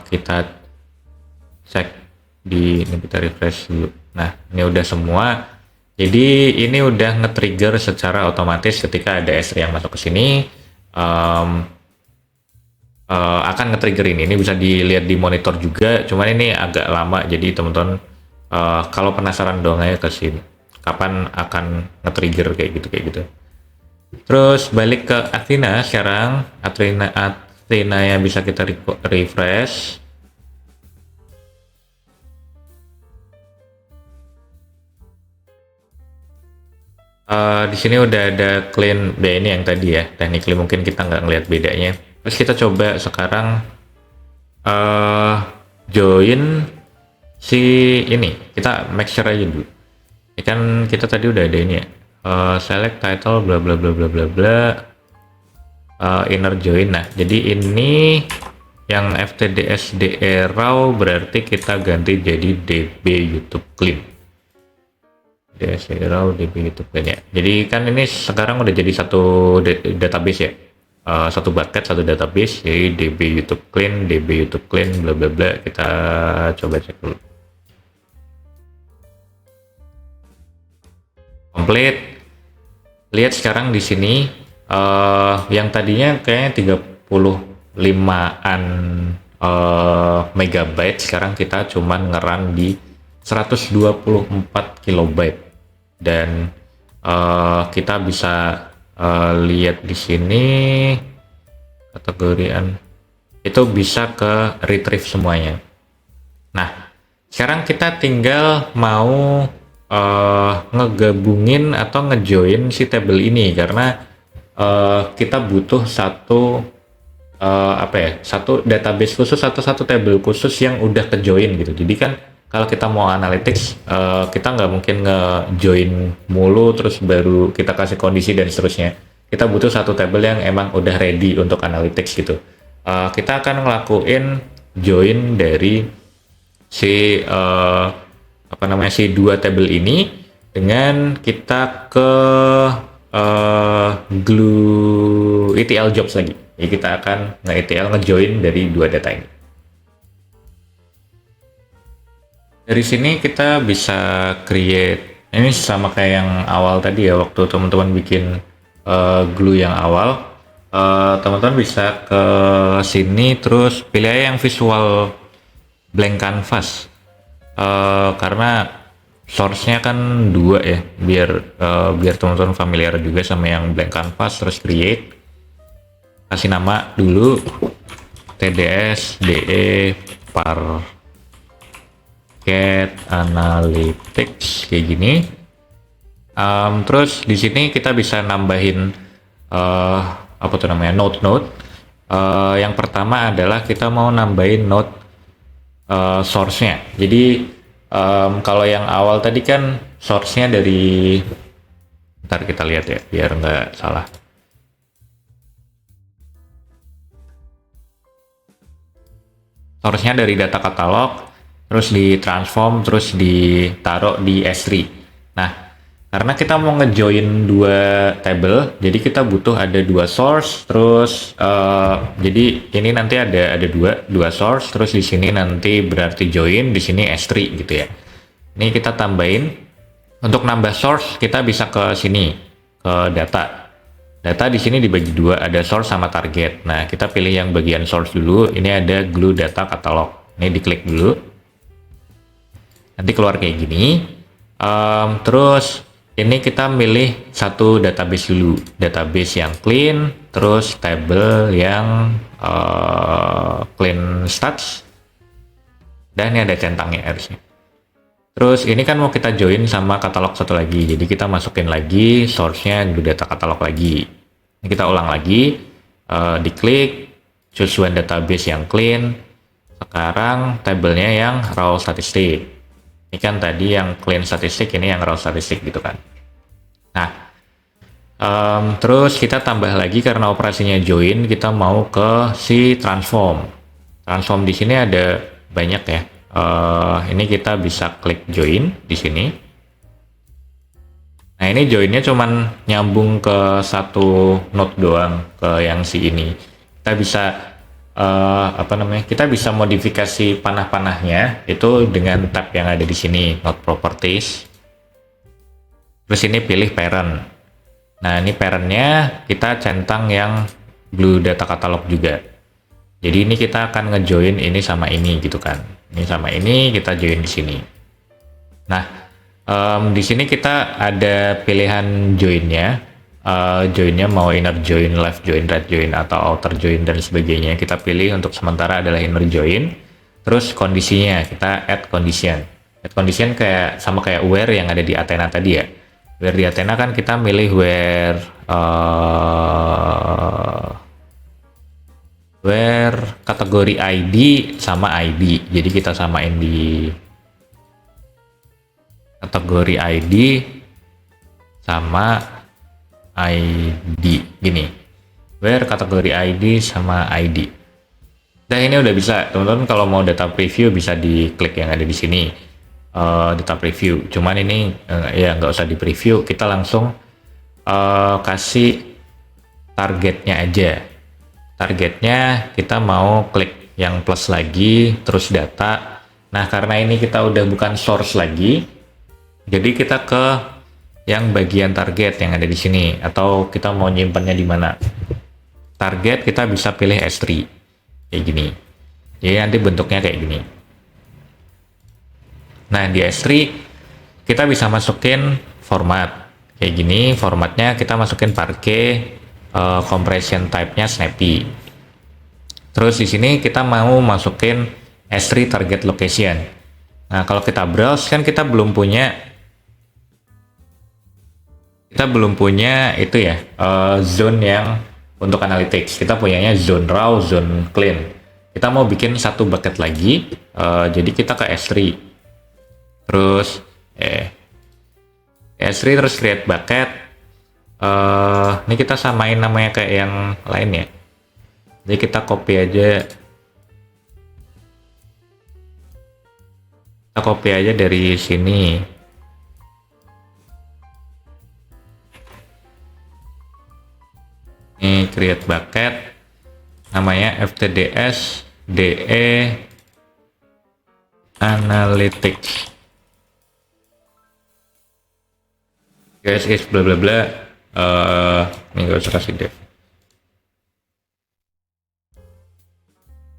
Kita cek di ini, kita refresh dulu. Nah ini udah semua. Jadi ini udah nge-trigger secara otomatis ketika ada S3 yang masuk ke sini, akan nge-trigger ini. Ini bisa dilihat di monitor juga, cuman ini agak lama, jadi teman-teman kalau penasaran dong aja ke sini kapan akan nge-trigger kayak gitu. Terus balik ke Athena sekarang. Athena yang bisa kita refresh. Di sini udah ada clean ini yang tadi ya, technically mungkin kita nggak ngelihat bedanya. Terus kita coba sekarang join si ini, kita make sure aja dulu. Ya kan kita tadi udah ada ini ya, select title bla bla bla bla bla bla, inner join. Nah jadi ini yang ftds de raw berarti kita ganti jadi db YouTube clean. DSRAW DB YouTube kan ya. Jadi kan ini sekarang udah jadi satu database ya, satu bucket satu database. Jadi DB YouTube clean bla bla bla. Kita coba cek dulu. Complete. Lihat sekarang di sini yang tadinya kayaknya 30 5-an megabyte, sekarang kita cuman ngerun di 124 kilobyte. Dan kita bisa lihat di sini kategorian itu bisa ke retrieve semuanya. Nah, sekarang kita tinggal mau ngegabungin atau ngejoin si table ini, karena kita butuh satu database khusus atau satu table khusus yang udah kejoin gitu. Jadi kan kalau kita mau analytics, kita nggak mungkin nge-join mulu terus baru kita kasih kondisi dan seterusnya. Kita butuh satu table yang emang udah ready untuk analytics gitu. Kita akan ngelakuin join dari si si dua table ini dengan kita ke glue ETL jobs lagi. Jadi kita akan nge-ETL nge-join dari dua data ini. Dari sini kita bisa create, ini sama kayak yang awal tadi ya, waktu teman-teman bikin glue yang awal, teman-teman bisa ke sini terus pilih aja yang visual blank canvas, karena source-nya kan dua ya, biar teman-teman familiar juga sama yang blank canvas. Terus create, kasih nama dulu TDS DE Parquet Analytics kayak gini. Terus di sini kita bisa nambahin node-node. Yang pertama adalah kita mau nambahin node source-nya. Jadi kalau yang awal tadi kan source-nya dari, ntar kita lihat ya biar nggak salah. Source-nya dari data katalog, terus ditransform, terus ditaruh di S3. Nah, karena kita mau ngejoin dua table, jadi kita butuh ada dua source, terus jadi ini nanti ada dua source, terus di sini nanti berarti join, di sini S3 gitu ya. Ini kita tambahin. Untuk nambah source kita bisa ke sini, ke data. Data di sini dibagi dua, ada source sama target. Nah, kita pilih yang bagian source dulu. Ini ada glue data katalog. Ini diklik dulu. Nanti keluar kayak gini. Terus ini kita milih satu database dulu, database yang clean, terus table yang clean stats, dan ini ada centangnya harusnya. Terus ini kan mau kita join sama katalog satu lagi, jadi kita masukin lagi source-nya glue data katalog lagi. Ini kita ulang lagi, diklik, choose one database yang clean. Sekarang tabelnya yang raw statistik. Ini kan tadi yang clean statistik, ini yang raw statistik gitu kan. Nah, terus kita tambah lagi karena operasinya join, kita mau ke si transform. Transform di sini ada banyak ya. Ini kita bisa klik join di sini. Nah, ini joinnya cuman nyambung ke satu node doang, ke yang si ini. Kita bisa kita bisa modifikasi panah-panahnya itu dengan tab yang ada di sini, node properties. Terus ini pilih parent. Nah, ini parentnya kita centang yang glue data katalog juga. Jadi ini kita akan ngejoin ini sama ini gitu kan. Ini sama ini kita join di sini. Nah, di sini kita ada pilihan joinnya. Joinnya mau inner join, left join, right join, atau outer join dan sebagainya. Kita pilih untuk sementara adalah inner join. Terus kondisinya kita add condition. Add condition sama kayak where yang ada di Athena tadi ya. Where di Athena kan kita milih where kategori ID sama ID. Jadi kita samain di kategori ID sama ID gini. Where kategori ID sama ID. Dan ini udah bisa, teman-teman kalau mau data preview bisa diklik yang ada di sini. Data preview. Cuman ini ya nggak usah di preview, kita langsung kasih targetnya aja. Targetnya kita mau klik yang plus lagi, terus data. Nah, karena ini kita udah bukan source lagi, jadi kita ke yang bagian target yang ada di sini, atau kita mau nyimpannya di mana. Target kita bisa pilih S3. kayak gini. Jadi nanti bentuknya kayak gini. Nah, di S3 kita bisa masukin format kayak gini. Formatnya kita masukin Parquet, compression type-nya snappy. Terus di sini kita mau masukin S3 target location. Nah, kalau kita browse kan kita belum punya itu ya, zone yang untuk analytics. Kita punyanya zone raw, zone clean. Kita mau bikin satu bucket lagi, jadi kita ke S3. Terus S3 terus create bucket. Ini kita samain namanya kayak yang lain ya. Jadi kita copy aja. Kita copy aja dari sini. Ini create bucket. Namanya FTDS DE Analytics. Guys is bla bla bla. Ini gak usah kasih dev.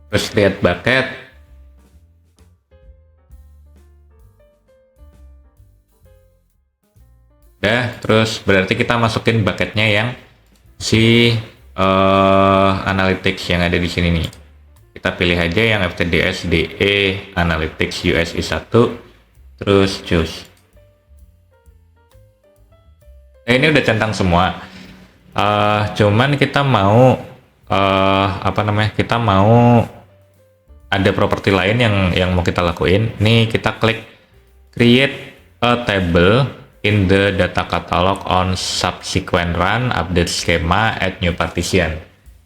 Terus create bucket. Udah, terus berarti kita masukin bucketnya yang si analytics yang ada di sini nih. Kita pilih aja yang FTDS DE Analytics USI 1, terus choose. Nah, ini udah centang semua. Cuman kita mau kita mau ada properti lain yang mau kita lakuin. Nih kita klik create a table in the data catalog on subsequent run, update schema, add new partition.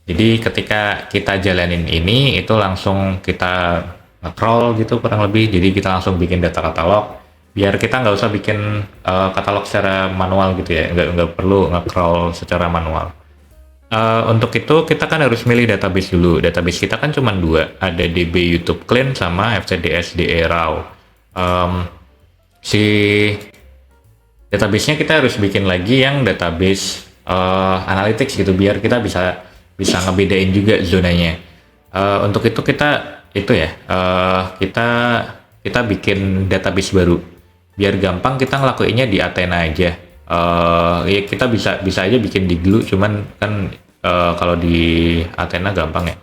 Jadi ketika kita jalanin ini itu langsung kita nge-crawl gitu kurang lebih. Jadi kita langsung bikin data catalog biar kita nggak usah bikin katalog secara manual gitu ya, nggak perlu nge-crawl secara manual. Untuk itu kita kan harus milih database dulu. Database kita kan cuma dua, ada DB YouTube Clean sama FTDS DE Raw. Si database-nya kita harus bikin lagi yang database analytics gitu biar kita bisa ngebedain juga zonanya. Untuk itu kita kita bikin database baru biar gampang kita ngelakuinnya di Athena aja. Ya kita bisa aja bikin di Glue, cuman kan kalau di Athena gampang ya,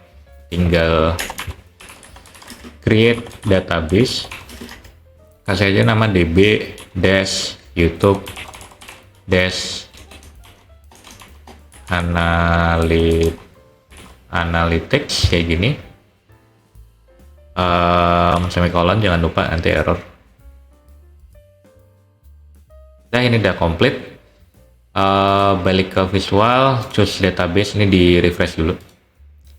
tinggal create database, kasih aja nama db dash youtube dash analytics kayak gini, semikolon, jangan lupa nanti error. Nah, ini udah komplit. Balik ke visual, choose database, ini di refresh dulu.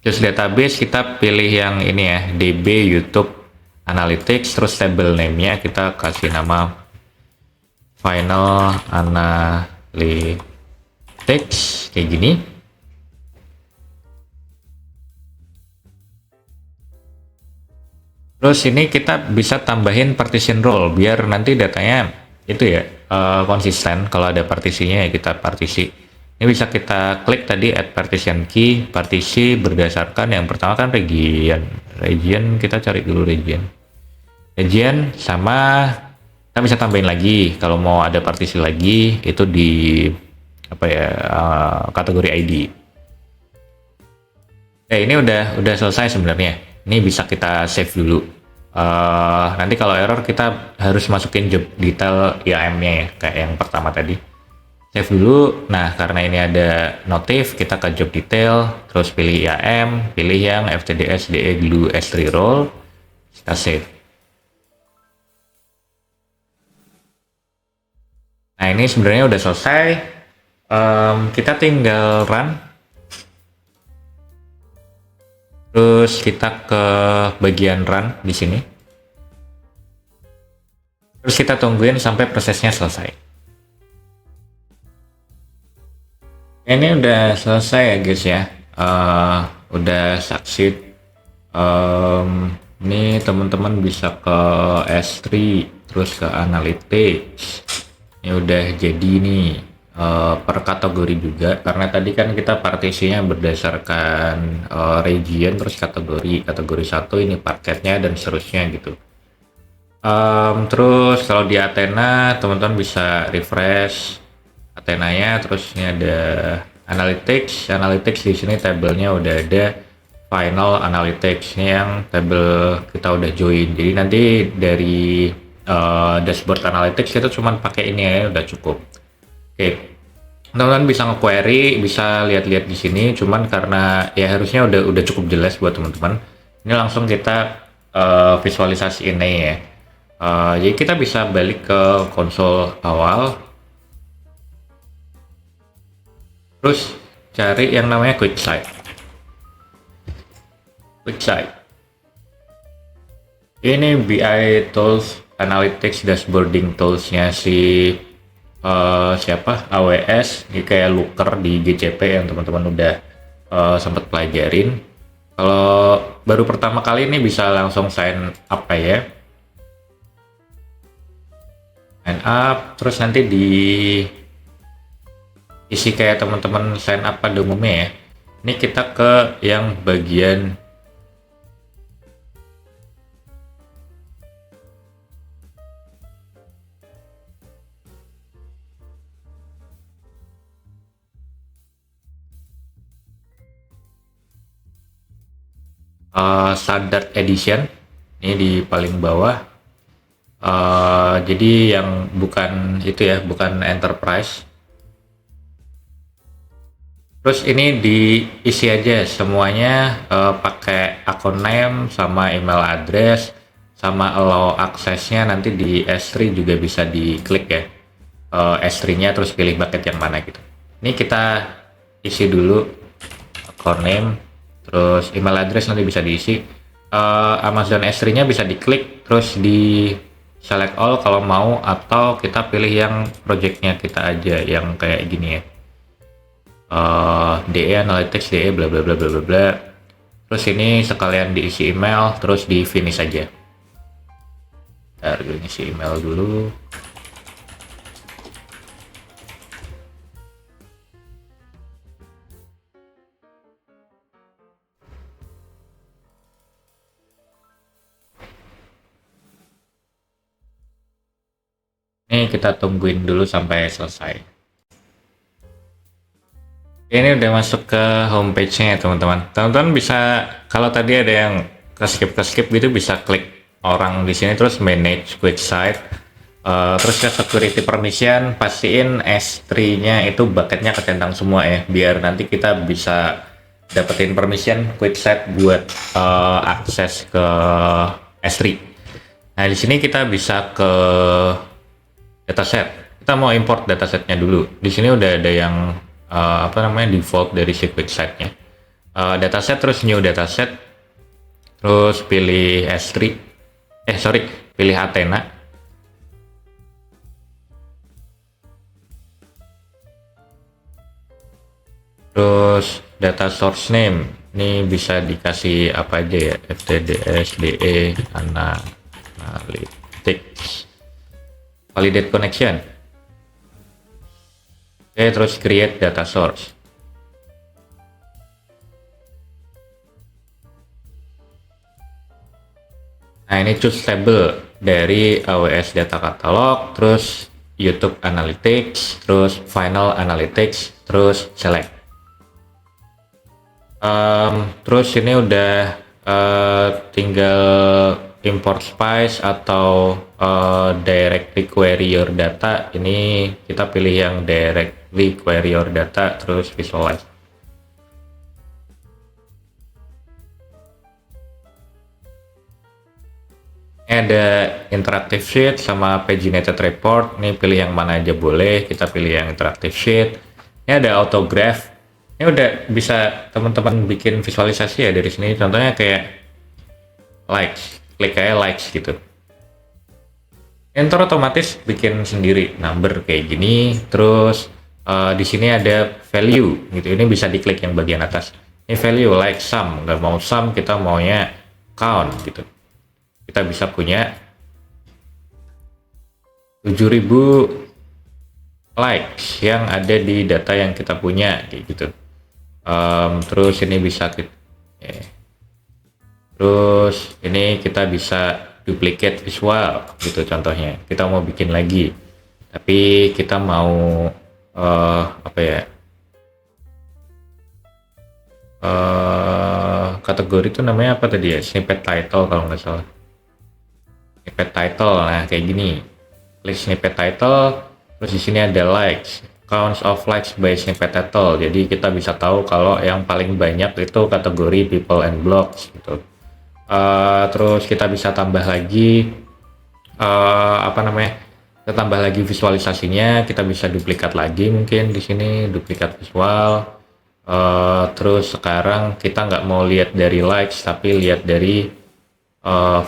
Choose database, kita pilih yang ini ya, DB YouTube Analytics, terus table name-nya kita kasih nama Final Analytics kayak gini. Terus ini kita bisa tambahin partition role biar nanti datanya itu ya konsisten. Kalau ada partisinya ya kita partisi. Ini bisa kita klik tadi add partition key, partisi berdasarkan yang pertama kan region. Kita cari dulu region sama kita bisa tambahin lagi kalau mau ada partisi lagi itu di kategori ID. Ini udah selesai sebenarnya. Ini bisa kita save dulu. Nanti kalau error kita harus masukin job detail IAM-nya ya, kayak yang pertama tadi. Save dulu. Nah, karena ini ada notif, kita ke job detail, terus pilih IAM, pilih yang FTDS DE Glue S3 role, kita save. Nah, ini sebenarnya udah selesai. Kita tinggal run. Terus kita ke bagian run di sini. Terus kita tungguin sampai prosesnya selesai. Ini udah selesai ya guys ya. Udah succeed. Ini teman-teman bisa ke S3 terus ke Analytics. Ini udah jadi nih. per kategori juga, karena tadi kan kita partisinya berdasarkan region, terus kategori satu ini paketnya dan seterusnya gitu. Terus kalau di Athena teman-teman bisa refresh Athenanya, terus ini ada analytics di sini tabelnya udah ada final analytics, ini yang tabel kita udah join, jadi nanti dari dashboard analytics kita cuman pakai ini ya udah cukup. Oke, teman-teman bisa nge-query, bisa lihat-lihat di sini, cuman karena ya harusnya udah cukup jelas buat teman-teman. Ini langsung kita visualisasi ini ya. Jadi kita bisa balik ke konsol awal, terus cari yang namanya QuickSight. Ini BI tools, analytics, dashboarding toolsnya si siapa AWS, ini kayak Looker di GCP yang teman-teman udah sempat pelajarin. Kalau baru pertama kali ini bisa langsung sign up ya, sign up, terus nanti di isi kayak teman-teman sign up pada umumnya ya. Ini kita ke yang bagian standard edition, ini di paling bawah. Jadi yang bukan itu ya, bukan enterprise. Terus ini diisi aja semuanya, pakai akun name sama email address sama allow aksesnya, nanti di S3 juga bisa diklik ya, S3-nya, terus pilih bucket yang mana gitu. Ini kita isi dulu akun name, terus email address nanti bisa diisi. Amazon S3-nya bisa diklik, terus di select all kalau mau, atau kita pilih yang projectnya kita aja yang kayak gini ya, DE analytics, DE bla bla bla bla bla bla. Terus ini sekalian diisi email, terus di finish aja. Gue isi email dulu. Ini kita tungguin dulu sampai selesai. Ini udah masuk ke homepage-nya ya teman-teman. Teman-teman bisa, kalau tadi ada yang ke skip gitu, bisa klik orang di sini, terus manage QuickSight, terus ke security permission, pastiin S3-nya itu bucketnya kecentang semua ya, biar nanti kita bisa dapetin permission QuickSight buat akses ke S3. Nah di sini kita bisa ke dataset. Kita mau import datasetnya dulu. Di sini udah ada yang default dari si QuickSight-nya. Dataset, terus new dataset, terus pilih S3. Pilih Athena. Terus data source name, ini bisa dikasih apa aja ya, ftds, de, analytics, validate connection. Oke, terus create data source. Nah ini choose table dari AWS data catalog, terus YouTube analytics, terus final analytics, terus select. Terus ini udah tinggal import spice atau directly query your data. Ini kita pilih yang directly query your data, terus visualize. Ini ada interactive sheet sama paginated report. Ini pilih yang mana aja boleh, kita pilih yang interactive sheet. Ini ada autograph. Ini udah bisa teman-teman bikin visualisasi ya dari sini. Contohnya kayak likes, klik kayak likes gitu. Enter otomatis bikin sendiri number kayak gini. Terus di sini ada value gitu. Ini bisa diklik yang bagian atas. Ini value like sum, nggak mau sum, kita maunya count gitu. Kita bisa punya 7.000 likes yang ada di data yang kita punya kayak gitu. Terus ini bisa kita, terus ini kita bisa duplicate visual gitu contohnya. Kita mau bikin lagi, tapi kita mau apa ya? Kategori itu namanya apa tadi ya? Snippet title kalau nggak salah. Snippet title, nah kayak gini. Klik snippet title, terus di sini ada likes, counts of likes by snippet title. Jadi kita bisa tahu kalau yang paling banyak itu kategori people and blogs gitu. Terus kita bisa tambah lagi apa namanya? Kita tambah lagi visualisasinya. Kita bisa duplikat lagi mungkin di sini duplikat visual. Terus sekarang kita nggak mau lihat dari likes tapi lihat dari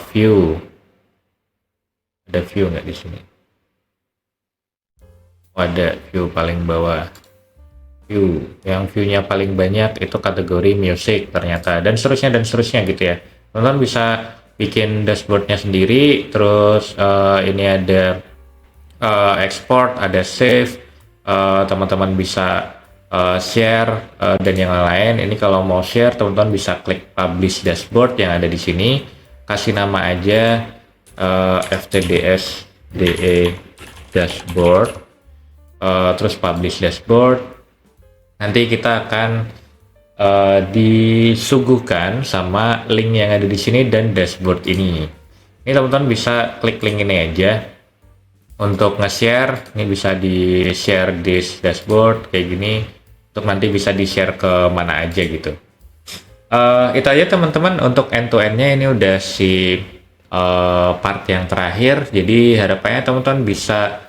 view. Ada view nggak di sini? Ada view paling bawah, view yang viewnya paling banyak itu kategori music ternyata, dan seterusnya gitu ya. Teman-teman bisa bikin dashboardnya sendiri. Terus ini ada export, ada save, teman-teman bisa share dan yang lain. Ini kalau mau share teman-teman bisa klik publish dashboard yang ada di sini, kasih nama aja ftds de dashboard. Terus publish dashboard. Nanti kita akan disuguhkan sama link yang ada di sini dan dashboard ini. Ini teman-teman bisa klik link ini aja untuk nge-share. Ini bisa di share this dashboard kayak gini, untuk nanti bisa di share ke mana aja gitu. Itu aja teman-teman untuk end to endnya. Ini udah si part yang terakhir. Jadi harapannya teman-teman bisa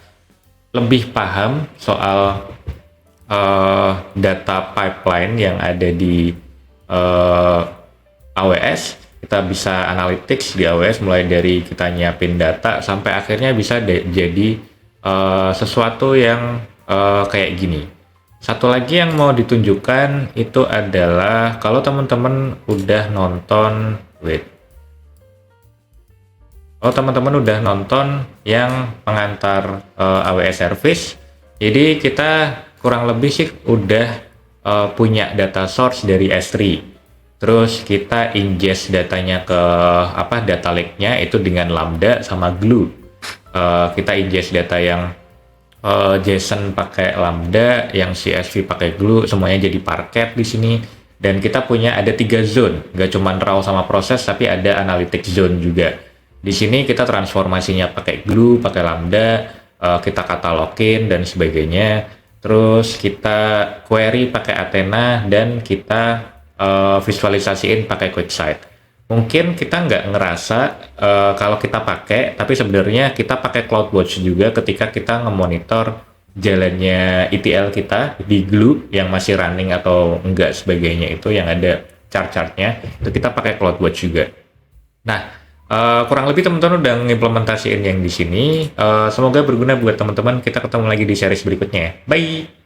lebih paham soal data pipeline yang ada di AWS. Kita bisa analytics di AWS mulai dari kita nyiapin data sampai akhirnya bisa jadi sesuatu yang kayak gini. Satu lagi yang mau ditunjukkan itu adalah kalau teman-teman udah nonton teman-teman udah nonton yang pengantar AWS service, jadi kita kurang lebih sih udah punya data source dari S3. Terus kita ingest datanya ke data lake-nya itu dengan Lambda sama Glue. Kita ingest data yang JSON pakai Lambda, yang CSV pakai Glue, semuanya jadi Parquet di sini. Dan kita punya ada 3 zone, nggak cuma raw sama proses, tapi ada analytics zone juga. Di sini kita transformasinya pakai Glue, pakai Lambda, kita katalogin dan sebagainya. Terus kita query pakai Athena dan kita visualisasiin pakai QuickSight. Mungkin kita nggak ngerasa kalau kita pakai, tapi sebenarnya kita pakai CloudWatch juga ketika kita ngemonitor jalannya ETL kita di Glue yang masih running atau enggak sebagainya, itu yang ada chart-chartnya, itu kita pakai CloudWatch juga. Nah, kurang lebih teman-teman udah ngimplementasiin yang di sini. Semoga berguna buat teman-teman. Kita ketemu lagi di series berikutnya. Bye!